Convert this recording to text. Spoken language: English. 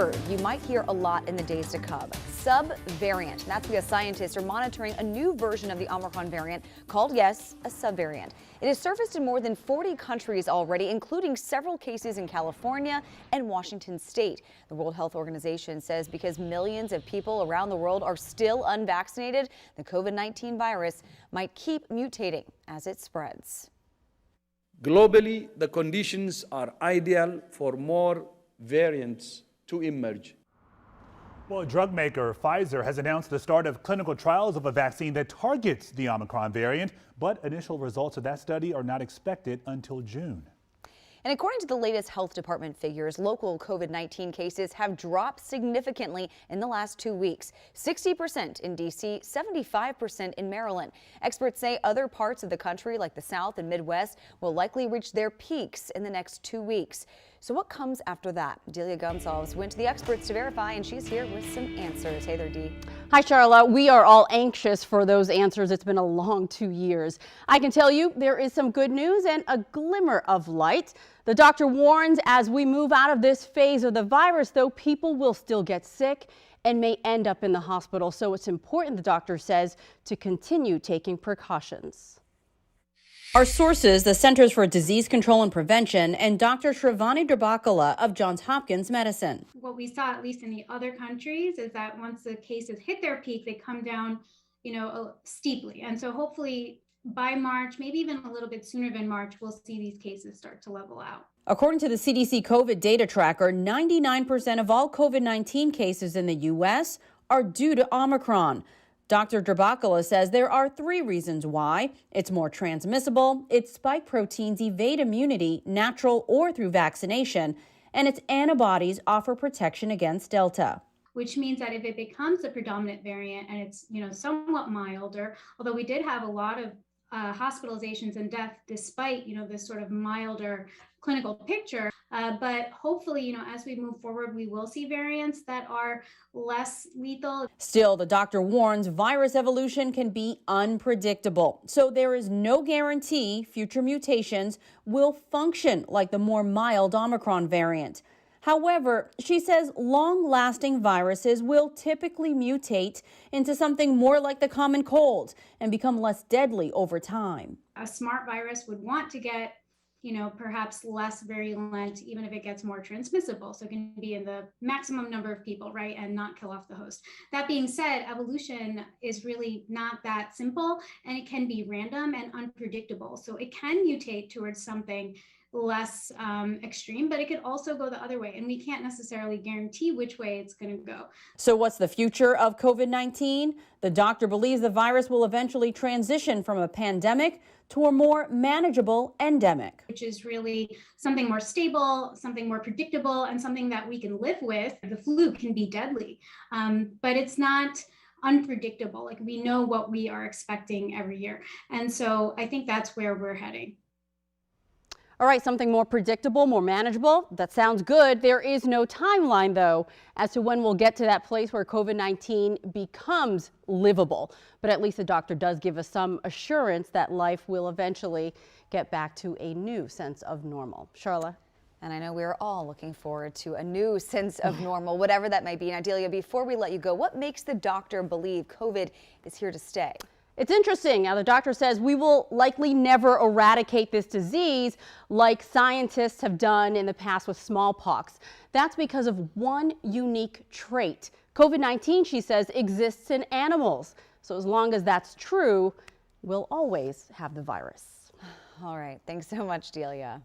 word you might hear a lot in the days to come. Subvariant. That's because scientists are monitoring a new version of the Omicron variant called, yes, a subvariant. It has surfaced in more than 40 countries already, including several cases in California and Washington state. The World Health Organization says because millions of people around the world are still unvaccinated, the COVID-19 virus might keep mutating as it spreads. Globally, the conditions are ideal for more variants to emerge. Well, drug maker Pfizer has announced the start of clinical trials of a vaccine that targets the Omicron variant, but initial results of that study are not expected until June. And according to the latest health department figures, local COVID-19 cases have dropped significantly in the last 2 weeks. 60% in D.C., 75% in Maryland. Experts say other parts of the country, like the South and Midwest, will likely reach their peaks in the next 2 weeks. So what comes after that? Delia Gonsalves went to the experts to verify, and she's here with some answers. Hey there, Dee. Hi, Charlotte. We are all anxious for those answers. It's been a long 2 years. I can tell you there is some good news and a glimmer of light. The doctor warns as we move out of this phase of the virus, though, people will still get sick and may end up in the hospital. So it's important, the doctor says, to continue taking precautions. Our sources, the Centers for Disease Control and Prevention, and Dr. Shravani Drabakala of Johns Hopkins Medicine. What we saw, at least in the other countries, is that once the cases hit their peak, they come down, steeply. And so hopefully by March, maybe even a little bit sooner than March, we'll see these cases start to level out. According to the CDC COVID data tracker, 99% of all COVID-19 cases in the U.S. are due to Omicron. Dr. Drabakala says there are 3 reasons why. It's more transmissible, its spike proteins evade immunity, natural or through vaccination, and its antibodies offer protection against Delta. Which means that if it becomes the predominant variant and it's, somewhat milder, although we did have a lot of hospitalizations and death despite, this sort of milder clinical picture. But hopefully, as we move forward, we will see variants that are less lethal. Still, the doctor warns virus evolution can be unpredictable. So there is no guarantee future mutations will function like the more mild Omicron variant. However, she says long-lasting viruses will typically mutate into something more like the common cold and become less deadly over time. A smart virus would want to get, perhaps less virulent, even if it gets more transmissible. So it can be in the maximum number of people, right, and not kill off the host. That being said, evolution is really not that simple, and it can be random and unpredictable. So it can mutate towards something less extreme, but it could also go the other way, and we can't necessarily guarantee which way it's going to go. So what's the future of COVID-19? The doctor believes the virus will eventually transition from a pandemic to a more manageable endemic. Which is really something more stable, something more predictable, and something that we can live with. The flu can be deadly, but it's not unpredictable. Like, we know what we are expecting every year. And so I think that's where we're heading. All right, something more predictable, more manageable. That sounds good. There is no timeline, though, as to when we'll get to that place where COVID-19 becomes livable. But at least the doctor does give us some assurance that life will eventually get back to a new sense of normal. Charla? And I know we're all looking forward to a new sense of normal, whatever that might be. Now, Delia, before we let you go, what makes the doctor believe COVID is here to stay? It's interesting. Now, the doctor says we will likely never eradicate this disease like scientists have done in the past with smallpox. That's because of one unique trait. COVID-19, she says, exists in animals. So as long as that's true, we'll always have the virus. All right. Thanks so much, Delia.